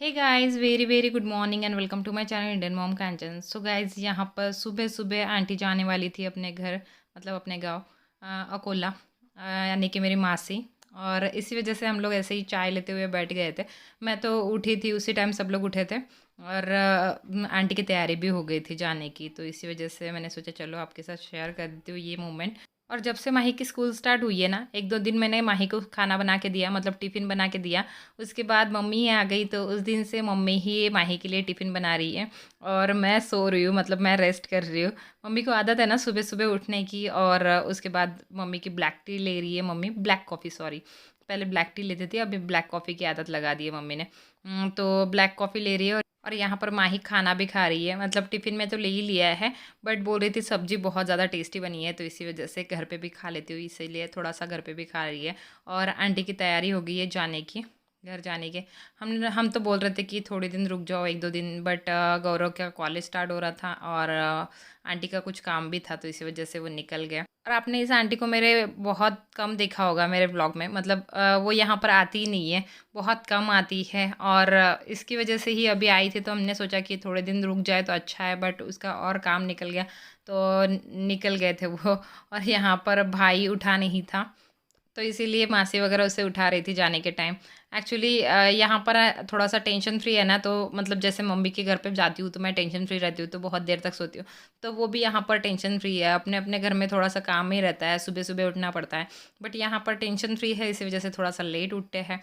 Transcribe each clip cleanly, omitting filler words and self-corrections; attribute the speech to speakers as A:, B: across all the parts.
A: Hey guys very very good morning and welcome to my channel Indian mom Kanchan. So guys यहाँ पर सुबह सुबह aunty जाने वाली थी अपने घर, मतलब अपने गांव अकोला, यानी कि मेरी मासी। और इसी वजह से हम लोग ऐसे ही चाय लेते हुए बैठ गए थे। मैं तो उठी थी उसी टाइम, सब लोग उठे थे। और आंटी की तैयारी भी हो गई थी जाने की, तो इसी वजह से मैंने सोचा चलो आपके साथ शेयर कर देती हूँ ये मोमेंट। और जब से माही की स्कूल स्टार्ट हुई है ना, 1-2 दिन मैंने माही को खाना बना के दिया, मतलब टिफ़िन बना के दिया। उसके बाद मम्मी आ गई, तो उस दिन से मम्मी ही माही के लिए टिफ़िन बना रही है। और मैं सो रही हूँ, मतलब मैं रेस्ट कर रही हूँ। मम्मी को आदत है ना सुबह-सुबह उठने की। और उसके बाद मम्मी की ब्लैक टी ले रही है मम्मी, ब्लैक कॉफ़ी सॉरी। पहले ब्लैक टी लेती थी, अभी ब्लैक कॉफ़ी की आदत लगा दी है मम्मी ने। तो ब्लैक कॉफ़ी ले रही है। और यहाँ पर माही खाना भी खा रही है, मतलब टिफ़िन में तो ले ही लिया है। बट बोल रही थी सब्ज़ी बहुत ज़्यादा टेस्टी बनी है, तो इसी वजह से घर पे भी खा लेती हूँ, इसीलिए थोड़ा-सा घर पे भी खा रही है। और आंटी की तैयारी हो गई है जाने की, घर जाने के। हम तो बोल रहे थे कि थोड़े दिन रुक जाओ, 1-2 दिन, बट गौरव का कॉलेज स्टार्ट हो रहा था और आंटी का कुछ काम भी था, तो इसी वजह से वो निकल गए। और आपने इस आंटी को मेरे बहुत कम देखा होगा मेरे व्लॉग में, मतलब वो यहाँ पर आती ही नहीं है, बहुत कम आती है। और इसकी वजह से ही अभी आई थी, तो हमने सोचा कि थोड़े दिन रुक जाए तो अच्छा है, बट उसका और काम निकल गया, तो निकल गए थे वो। और यहाँ पर भाई उठा नहीं था, तो इसीलिए मासी वगैरह उसे उठा रही थी जाने के टाइम। एक्चुअली यहाँ पर थोड़ा-सा टेंशन फ्री है ना, तो मतलब जैसे मम्मी के घर पे जाती हूँ तो मैं टेंशन फ्री रहती हूँ, तो बहुत देर तक सोती हूँ। तो वो भी यहाँ पर टेंशन फ्री है, अपने-अपने घर में थोड़ा-सा काम ही रहता है, सुबह-सुबह उठना पड़ता है। बट यहाँ पर टेंशन फ्री है, इसी वजह से थोड़ा-सा लेट उठते हैं।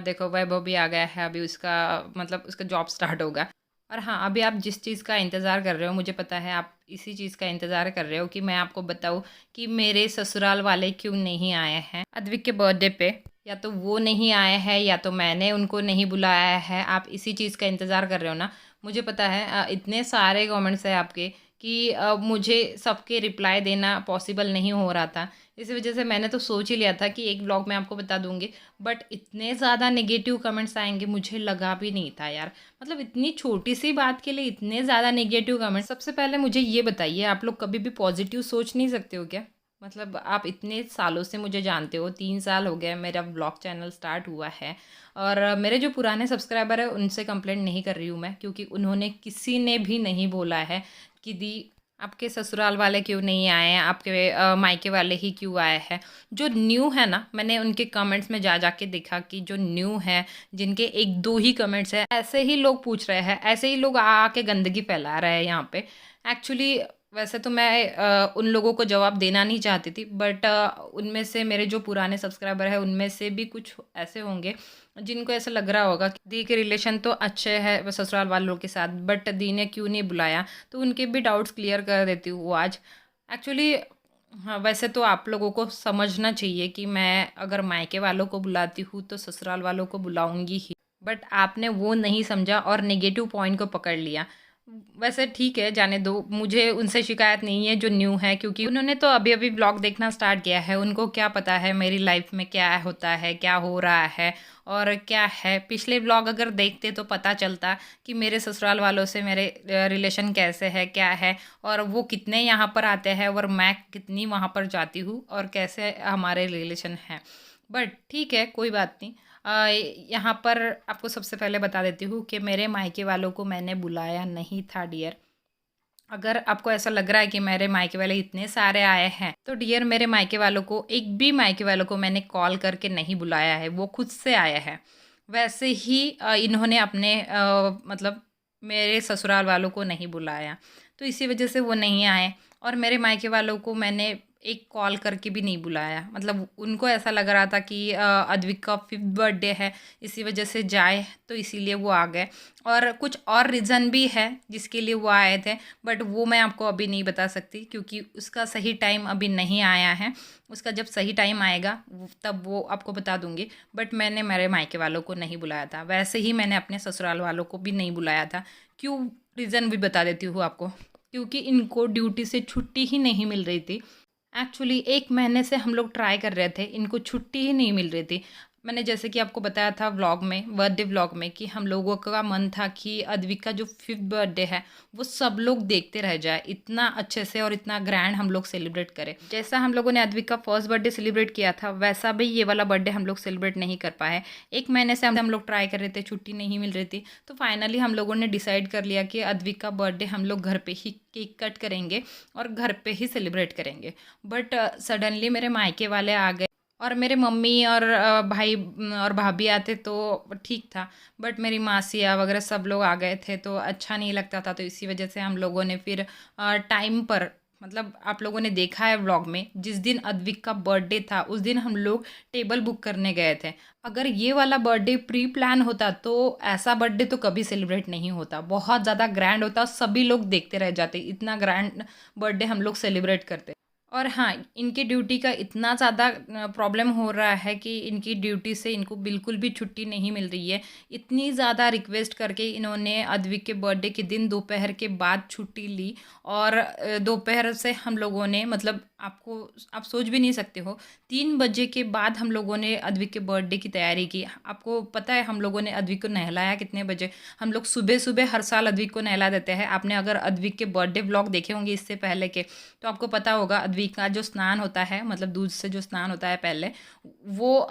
A: देखो वैभव भी आ गया है, अभी उसका मतलब उसका जॉब स्टार्ट होगा। और हाँ, अभी आप जिस चीज़ का इंतज़ार कर रहे हो, मुझे पता है आप इसी चीज़ का इंतज़ार कर रहे हो कि मैं आपको बताऊँ कि मेरे ससुराल वाले क्यों नहीं आए हैं अद्विक के बर्थडे पे। या तो वो नहीं आए हैं या तो मैंने उनको नहीं बुलाया है, आप इसी चीज़ का इंतज़ार कर रहे हो ना। मुझे पता है इतने सारे कमेंट्स हैं आपके कि मुझे सबके रिप्लाई देना पॉसिबल नहीं हो रहा था। इसी वजह से मैंने तो सोच ही लिया था कि एक ब्लॉग में आपको बता दूँगी, बट इतने ज़्यादा नेगेटिव कमेंट्स आएँगे मुझे लगा भी नहीं था यार। मतलब इतनी छोटी-सी बात के लिए इतने ज़्यादा नेगेटिव कमेंट्स। सबसे पहले मुझे ये बताइए, आप लोग कभी भी पॉज़िटिव सोच नहीं सकते हो क्या? मतलब आप इतने सालों से मुझे जानते हो, 3 साल हो गए मेरा व्लॉग चैनल स्टार्ट हुआ है। और मेरे जो पुराने सब्सक्राइबर हैं उनसे कंप्लेंट नहीं कर रही हूँ मैं, क्योंकि उन्होंने किसी ने भी नहीं बोला है कि दी आपके ससुराल वाले क्यों नहीं आए हैं, आपके मायके वाले ही क्यों आए हैं। जो न्यू है ना, मैंने उनके कमेंट्स में जा के देखा कि जो न्यू है, जिनके 1-2 ही कमेंट्स हैं, ऐसे ही लोग पूछ रहे हैं, ऐसे ही लोग आ के गंदगी फैला रहे हैं यहाँ पे। एक्चुअली वैसे तो मैं उन लोगों को जवाब देना नहीं चाहती थी, बट उनमें से मेरे जो पुराने सब्सक्राइबर हैं उनमें से भी कुछ ऐसे होंगे जिनको ऐसा लग रहा होगा कि दी के रिलेशन तो अच्छे हैं ससुराल वालों के साथ, बट दी ने क्यों नहीं बुलाया। तो उनके भी डाउट्स क्लियर कर देती हूँ आज। एक्चुअली हाँ, वैसे तो आप लोगों को समझना चाहिए कि मैं अगर मायके वालों को बुलाती हूँ तो ससुराल वालों को बुलाऊंगी ही, बट आपने वो नहीं समझा और नेगेटिव पॉइंट को पकड़ लिया। वैसे ठीक है, जाने दो, मुझे उनसे शिकायत नहीं है जो न्यू है, क्योंकि उन्होंने तो अभी अभी ब्लॉग देखना स्टार्ट किया है, उनको क्या पता है मेरी लाइफ में क्या होता है, क्या हो रहा है और क्या है। पिछले ब्लॉग अगर देखते तो पता चलता कि मेरे ससुराल वालों से मेरे रिलेशन कैसे है, क्या है, और वो कितने यहाँ पर आते हैं और मैं कितनी वहाँ पर जाती हूँ और कैसे हमारे रिलेशन हैं। बट ठीक है, कोई बात नहीं। अ, यहाँ पर आपको सबसे पहले बता देती हूँ कि मेरे मायके वालों को मैंने बुलाया नहीं था डियर। अगर आपको ऐसा लग रहा है कि मेरे मायके वाले इतने सारे आए हैं, तो डियर मेरे मायके वालों को, एक भी मायके वालों को मैंने कॉल करके नहीं बुलाया है, वो खुद से आए हैं। वैसे ही इन्होंने अपने मतलब मेरे ससुराल वालों को नहीं बुलाया, तो इसी वजह से वो नहीं आए। और मेरे मायके वालों को मैंने एक कॉल करके भी नहीं बुलाया, मतलब उनको ऐसा लग रहा था कि अद्विक का 5th बर्थडे है, इसी वजह से जाए, तो इसीलिए वो आ गए। और कुछ और रीज़न भी है जिसके लिए वो आए थे, बट वो मैं आपको अभी नहीं बता सकती, क्योंकि उसका सही टाइम अभी नहीं आया है। उसका जब सही टाइम आएगा तब वो आपको बता दूंगी। बट मैंने मेरे मायके वालों को नहीं बुलाया था, वैसे ही मैंने अपने ससुराल वालों को भी नहीं बुलाया था। क्यों, रीज़न भी बता देती हूँ आपको। क्योंकि इनको ड्यूटी से छुट्टी ही नहीं मिल रही थी। एक्चुअली 1 महीने से हम लोग ट्राई कर रहे थे, इनको छुट्टी ही नहीं मिल रही थी। मैंने जैसे कि आपको बताया था व्लॉग में, बर्थडे व्लॉग में, कि हम लोगों का मन था कि अद्विक का जो 5th बर्थडे है वो सब लोग देखते रह जाए, इतना अच्छे से और इतना ग्रैंड हम लोग सेलिब्रेट करें। जैसा हम लोगों ने अद्विक का फर्स्ट बर्थडे सेलिब्रेट किया था वैसा भी ये वाला बर्थडे हम लोग सेलिब्रेट नहीं कर पाए। 1 महीने से हम लोग ट्राई कर रहे थे, छुट्टी नहीं मिल रही थी, तो फाइनली हम लोगों ने डिसाइड कर लिया कि अद्विक का बर्थडे हम लोग घर पे ही केक कट करेंगे और घर पे ही सेलिब्रेट करेंगे। बट सडनली मेरे मायके वाले आ गए और मेरे मम्मी और भाई और भाभी आते तो ठीक था, बट मेरी मासियाँ वगैरह सब लोग आ गए थे तो अच्छा नहीं लगता था, तो इसी वजह से हम लोगों ने फिर टाइम पर, मतलब आप लोगों ने देखा है व्लॉग में, जिस दिन अद्विक का बर्थडे था उस दिन हम लोग टेबल बुक करने गए थे। अगर ये वाला बर्थडे प्री प्लान होता तो ऐसा बर्थडे तो कभी सेलिब्रेट नहीं होता, बहुत ज़्यादा ग्रैंड होता, सभी लोग देखते रह जाते, इतना ग्रैंड बर्थडे हम लोग सेलिब्रेट करते। और हाँ, इनकी ड्यूटी का इतना ज़्यादा प्रॉब्लम हो रहा है कि इनकी ड्यूटी से इनको बिल्कुल भी छुट्टी नहीं मिल रही है। इतनी ज़्यादा रिक्वेस्ट करके इन्होंने अद्विक के बर्थडे के दिन दोपहर के बाद छुट्टी ली और दोपहर से हम लोगों ने, मतलब आप सोच भी नहीं सकते हो, 3 बजे के बाद हम लोगों ने अद्विक के बर्थडे की तैयारी की। आपको पता है हम लोगों ने अद्विक को नहलाया कितने बजे? हम लोग सुबह-सुबह हर साल अद्विक को नहला देते हैं। आपने अगर अद्विक के बर्थडे व्लॉग देखे होंगे इससे पहले के, तो आपको पता होगा अद्विक का जो स्नान होता है, मतलब दूध से जो स्नान होता है पहले, वो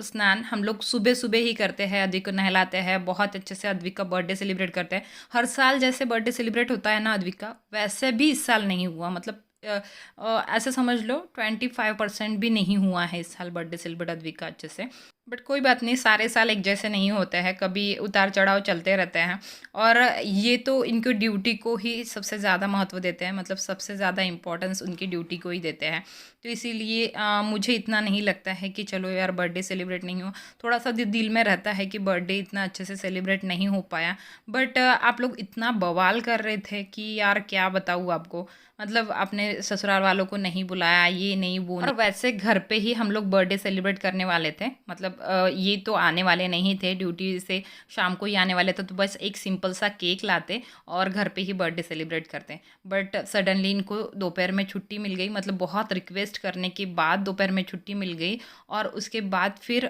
A: स्नान हम लोग सुबह-सुबह ही करते हैं, अद्विक को नहलाते हैं, बहुत अच्छे से अद्विक का बर्थडे सेलिब्रेट करते हैं। हर साल जैसे बर्थडे सेलिब्रेट होता है ना अद्विक का, वैसे भी इस साल नहीं हुआ, मतलब ऐसे समझ लो 25% भी नहीं हुआ है इस साल बर्थडे सेलिब्रेट अद्विक का अच्छे से। बट कोई बात नहीं, सारे साल एक जैसे नहीं होते हैं, कभी उतार चढ़ाव चलते रहते हैं। और ये तो इनकी ड्यूटी को ही सबसे ज़्यादा महत्व देते हैं, मतलब सबसे ज़्यादा इम्पोर्टेंस उनकी ड्यूटी को ही देते हैं। तो इसीलिए मुझे इतना नहीं लगता है कि चलो यार बर्थडे सेलिब्रेट नहीं हुआ, थोड़ा सा दिल में रहता है कि बर्थडे इतना अच्छे से सेलिब्रेट नहीं हो पाया। बट आप लोग इतना बवाल कर रहे थे कि यार क्या बताऊँ आपको, मतलब अपने ससुराल वालों को नहीं बुलाया, ये नहीं वो नहीं। और वैसे घर पे ही हम लोग बर्थडे सेलिब्रेट करने वाले थे, मतलब ये तो आने वाले नहीं थे ड्यूटी से, शाम को ही आने वाले थे, तो बस एक सिंपल सा केक लाते और घर पे ही बर्थडे सेलिब्रेट करते। बट सडनली इनको दोपहर में छुट्टी मिल गई, मतलब बहुत रिक्वेस्ट करने के बाद दोपहर में छुट्टी मिल गई। और उसके बाद फिर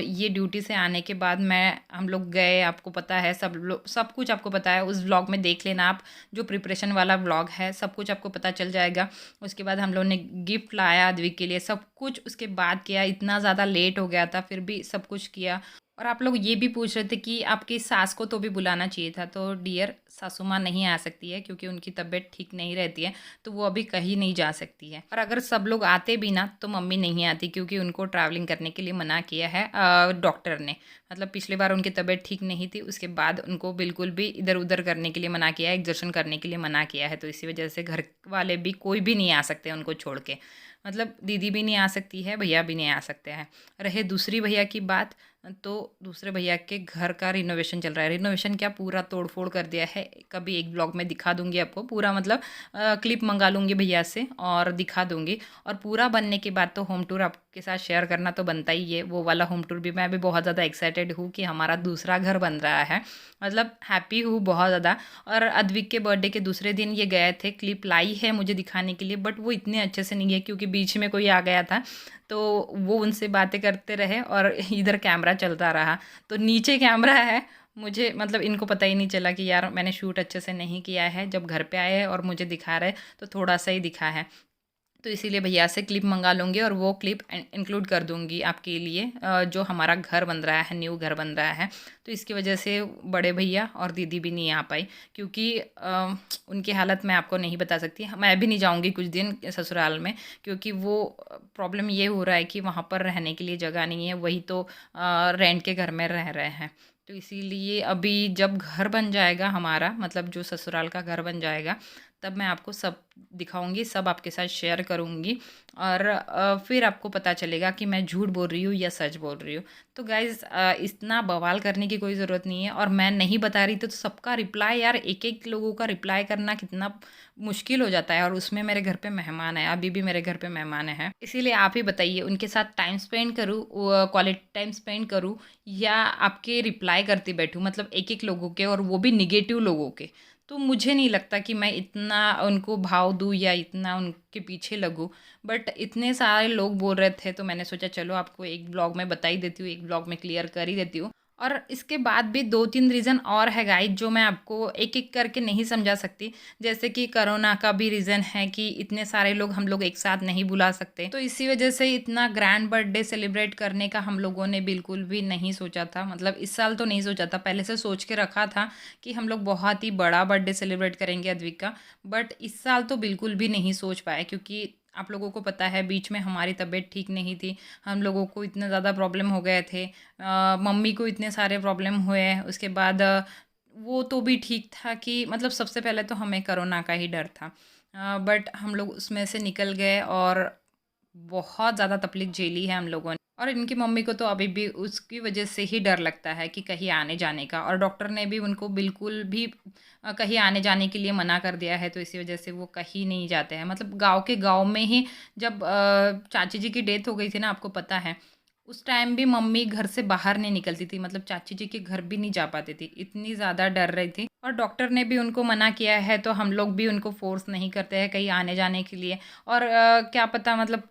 A: ये ड्यूटी से आने के बाद हम लोग गए, आपको पता है, सब कुछ आपको पता है, उस व्लॉग में देख लेना आप, जो प्रिपरेशन वाला व्लॉग है, सब कुछ आपको पता चल जाएगा। उसके बाद हम लोगों ने गिफ्ट लाया अद्विक के लिए, सब कुछ उसके बाद किया, इतना ज़्यादा लेट हो गया था फिर भी सब कुछ किया। और आप लोग ये भी पूछ रहे थे कि आपकी सास को तो भी बुलाना चाहिए था, तो डियर सासू माँ नहीं आ सकती है क्योंकि उनकी तबीयत ठीक नहीं रहती है, तो वो अभी कहीं नहीं जा सकती है। और अगर सब लोग आते भी ना तो मम्मी नहीं आती क्योंकि उनको ट्रैवलिंग करने के लिए मना किया है डॉक्टर ने, मतलब पिछली बार उनकी तबीयत ठीक नहीं थी, उसके बाद उनको बिल्कुल भी इधर उधर करने के लिए मना किया है, एक्सर्शन करने के लिए मना किया है, तो इसी वजह से घर वाले भी कोई भी नहीं आ सकते उनको छोड़ के, मतलब दीदी भी नहीं आ सकती है, भैया भी नहीं आ सकते हैं। रहे दूसरी भैया की बात, तो दूसरे भैया के घर का रिनोवेशन चल रहा है, रिनोवेशन क्या पूरा तोड़ फोड़ कर दिया है, कभी एक ब्लॉग में दिखा दूंगी आपको पूरा, मतलब क्लिप मंगा लूँगी भैया से और दिखा दूंगी। और पूरा बनने के बाद तो होम टूर आपके साथ शेयर करना तो बनता ही है, वो वाला होम टूर भी। मैं भी बहुत ज़्यादा एक्साइटेड हूँ कि हमारा दूसरा घर बन रहा है, मतलब हैप्पी हूँ बहुत ज़्यादा। और अद्विक के बर्थडे के दूसरे दिन ये गए थे, क्लिप लाई है मुझे दिखाने के लिए, बट वो इतने अच्छे से नहीं है क्योंकि बीच में कोई आ गया था, तो वो उनसे बातें करते रहे और इधर कैमरा चलता रहा, तो नीचे कैमरा है, मुझे मतलब इनको पता ही नहीं चला कि यार मैंने शूट अच्छे से नहीं किया है। जब घर पे आए हैं और मुझे दिखा रहे तो थोड़ा सा ही दिखा है, तो इसीलिए भैया से क्लिप मंगा लूँगी और वो क्लिप इंक्लूड कर दूँगी आपके लिए, जो हमारा घर बन रहा है, न्यू घर बन रहा है। तो इसकी वजह से बड़े भैया और दीदी भी नहीं आ पाई क्योंकि उनकी हालत मैं आपको नहीं बता सकती, मैं भी नहीं जाऊँगी कुछ दिन ससुराल में, क्योंकि वो प्रॉब्लम ये हो रहा है कि वहाँ पर रहने के लिए जगह नहीं है, वही तो रेंट के घर में रह रहे हैं। तो इसीलिए अभी जब घर बन जाएगा हमारा, मतलब जो ससुराल का घर बन जाएगा, तब मैं आपको सब दिखाऊंगी, सब आपके साथ शेयर करूंगी और फिर आपको पता चलेगा कि मैं झूठ बोल रही हूँ या सच बोल रही हूँ। तो गाइज़ इतना बवाल करने की कोई ज़रूरत नहीं है, और मैं नहीं बता रही थी तो सबका रिप्लाई, यार एक एक लोगों का रिप्लाई करना कितना मुश्किल हो जाता है, और उसमें मेरे घर पे मेहमान है, अभी भी मेरे घर पे मेहमान है, इसीलिए आप ही बताइए उनके साथ टाइम स्पेंड करूँ, क्वालिटी टाइम स्पेंड करूँ, या आपके रिप्लाई करती बैठूँ, मतलब एक एक लोगों के, और वो भी निगेटिव लोगों के। तो मुझे नहीं लगता कि मैं इतना उनको भाव दाव दूँ या इतना उनके पीछे लगूँ, बट इतने सारे लोग बोल रहे थे तो मैंने सोचा चलो आपको एक ब्लॉग में बता ही देती हूँ, एक ब्लॉग में क्लियर कर ही देती हूँ। और इसके बाद भी 2-3 रीज़न और है गाइस जो मैं आपको एक-एक करके नहीं समझा सकती। जैसे कि कोरोना का भी रीज़न है कि इतने सारे लोग हम लोग एक साथ नहीं बुला सकते। तो इसी वजह से इतना ग्रैंड बर्थडे सेलिब्रेट करने का हम लोगों ने बिल्कुल भी नहीं सोचा था। मतलब इस साल तो नहीं सोचा था, पहले से सोच के रखा था कि हम लोग बहुत ही बड़ा बर्थडे सेलिब्रेट करेंगे अद्विक का। बट इस साल तो बिल्कुल भी नहीं सोच पाए क्योंकि आप लोगों को पता है बीच में हमारी तबीयत ठीक नहीं थी। हम लोगों को इतने ज़्यादा प्रॉब्लम हो गए थे। मम्मी को इतने सारे प्रॉब्लम हुए, उसके बाद वो तो भी ठीक था कि मतलब सबसे पहले तो हमें कोरोना का ही डर था। बट हम लोग उसमें से निकल गए और बहुत ज़्यादा तकलीफ झेली है हम लोगों ने। और इनकी मम्मी को तो अभी भी उसकी वजह से ही डर लगता है कि कहीं आने जाने का, और डॉक्टर ने भी उनको बिल्कुल भी कहीं आने जाने के लिए मना कर दिया है, तो इसी वजह से वो कहीं नहीं जाते हैं। मतलब गाँव के गाँव में ही जब चाची जी की डेथ हो गई थी ना, आपको पता है, उस टाइम भी मम्मी घर से बाहर नहीं निकलती थी, मतलब चाची जी के घर भी नहीं जा पाती थी, इतनी ज़्यादा डर रही थी। और डॉक्टर ने भी उनको मना किया है तो हम लोग भी उनको फ़ोर्स नहीं करते हैं कहीं आने जाने के लिए। और क्या पता मतलब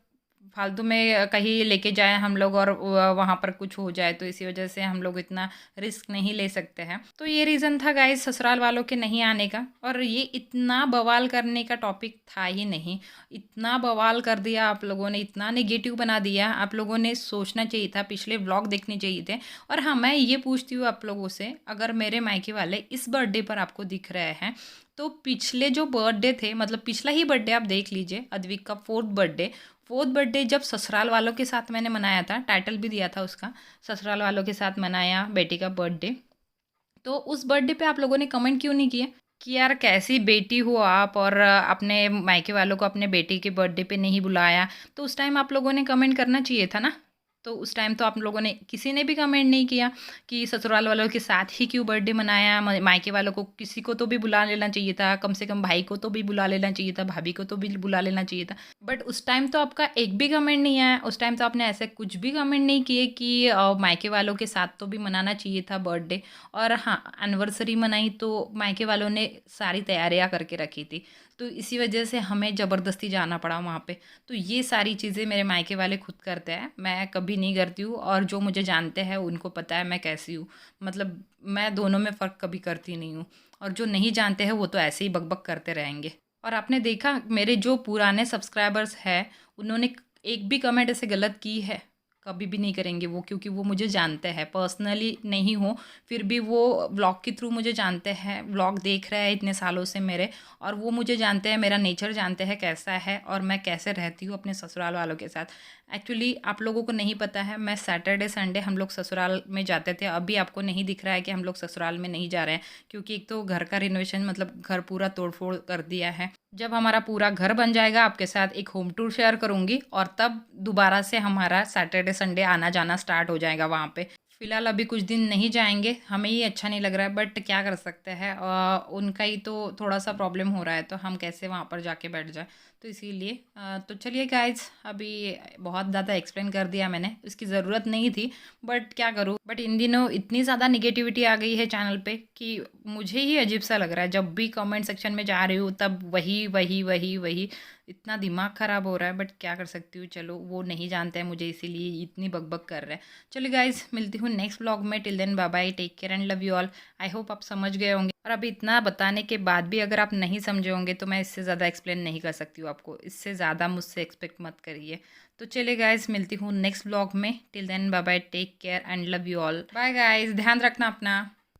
A: फालतू में कहीं लेके जाएँ हम लोग और वहाँ पर कुछ हो जाए, तो इसी वजह से हम लोग इतना रिस्क नहीं ले सकते हैं। तो ये रीज़न था गाइस ससुराल वालों के नहीं आने का। और ये इतना बवाल करने का टॉपिक था ही नहीं। इतना बवाल कर दिया आप लोगों ने, इतना नेगेटिव बना दिया। आप लोगों ने सोचना चाहिए था, पिछले व्लॉग देखने चाहिए थे। और हाँ, मैं ये पूछती हूँ आप लोगों से, अगर मेरे मायके वाले इस बर्थडे पर आपको दिख रहे हैं, तो पिछले जो बर्थडे थे, मतलब पिछला ही बर्थडे आप देख लीजिए, अद्विक का 4th बर्थडे जब ससुराल वालों के साथ मैंने मनाया था, टाइटल भी दिया था उसका, ससुराल वालों के साथ मनाया बेटी का बर्थडे। तो उस बर्थडे पे आप लोगों ने कमेंट क्यों नहीं किए कि यार कैसी बेटी हो आप, और अपने मायके वालों को अपने बेटी के बर्थडे पे नहीं बुलाया। तो उस टाइम आप लोगों ने कमेंट करना चाहिए था ना। तो उस टाइम तो आप लोगों ने किसी ने भी कमेंट नहीं किया कि ससुराल वालों के साथ ही क्यों बर्थडे मनाया, मायके वालों को किसी को तो भी बुला लेना चाहिए था, कम से कम भाई को तो भी बुला लेना चाहिए था, भाभी को तो भी बुला लेना चाहिए था। बट उस टाइम तो आपका एक भी कमेंट नहीं आया। उस टाइम तो आपने ऐसे कुछ भी कमेंट नहीं किए कि मायके वालों के साथ तो भी मनाना चाहिए था बर्थडे। और हाँ, एनिवर्सरी मनाई तो मायके वालों ने सारी तैयारियां करके रखी थी, तो इसी वजह से हमें ज़बरदस्ती जाना पड़ा वहाँ पे। तो ये सारी चीज़ें मेरे मायके वाले खुद करते हैं, मैं कभी नहीं करती हूँ। और जो मुझे जानते हैं उनको पता है मैं कैसी हूँ। मतलब मैं दोनों में फ़र्क कभी करती नहीं हूँ। और जो नहीं जानते हैं वो तो ऐसे ही बकबक करते रहेंगे। और आपने देखा मेरे जो पुराने सब्सक्राइबर्स हैं, उन्होंने एक भी कमेंट ऐसे गलत की है? कभी भी नहीं करेंगे वो, क्योंकि वो मुझे जानते हैं, पर्सनली नहीं हो फिर भी वो व्लॉग के थ्रू मुझे जानते हैं, व्लॉग देख रहे हैं इतने सालों से मेरे। और वो मुझे जानते हैं, मेरा नेचर जानते हैं कैसा है और मैं कैसे रहती हूँ अपने ससुराल वालों के साथ। एक्चुअली आप लोगों को नहीं पता है, मैं सैटरडे संडे हम लोग ससुराल में जाते थे। अभी आपको नहीं दिख रहा है कि हम लोग ससुराल में नहीं जा रहे हैं, क्योंकि एक तो घर का रिनोवेशन, मतलब घर पूरा तोड़-फोड़ कर दिया है। जब हमारा पूरा घर बन जाएगा, आपके साथ एक होम टूर शेयर करूँगी और तब दोबारा से हमारा सैटरडे संडे आना-जाना स्टार्ट हो जाएगा वहाँ पे। फ़िलहाल अभी कुछ दिन नहीं जाएँगे, हमें ही अच्छा नहीं लग रहा है, बट क्या कर सकते हैं, उनका ही तो थोड़ा-सा प्रॉब्लम हो रहा है, तो हम कैसे वहाँ पर जाके बैठ जाएँ। तो इसीलिए तो चलिए गाइज़, अभी बहुत ज़्यादा एक्सप्लेन कर दिया मैंने, इसकी ज़रूरत नहीं थी, बट क्या करूँ। बट इन दिनों इतनी ज़्यादा नेगेटिविटी आ गई है चैनल पे कि मुझे ही अजीब-सा लग रहा है। जब भी कमेंट सेक्शन में जा रही हूँ तब वही, वही, वही, वही, इतना दिमाग ख़राब हो रहा है। बट क्या कर सकती हूँ, चलो वो नहीं जानते हैं मुझे, इसीलिए इतनी बकबक कर रहे हैं। चलिए गाइज़, मिलती हूँ नेक्स्ट व्लॉग में। Till then bye bye, take care and love you all. I hope आप समझ गए होंगे। और अभी इतना बताने के बाद भी अगर आप नहीं समझे होंगे तो मैं इससे ज़्यादा एक्सप्लेन नहीं कर सकती हूँ आपको, इससे ज़्यादा मुझसे एक्सपेक्ट मत करिए। तो चलिए गाइज़, मिलती हूँ नेक्स्ट व्लॉग में। Till then bye bye, take care and love you all. Bye guys, ध्यान रखना अपना।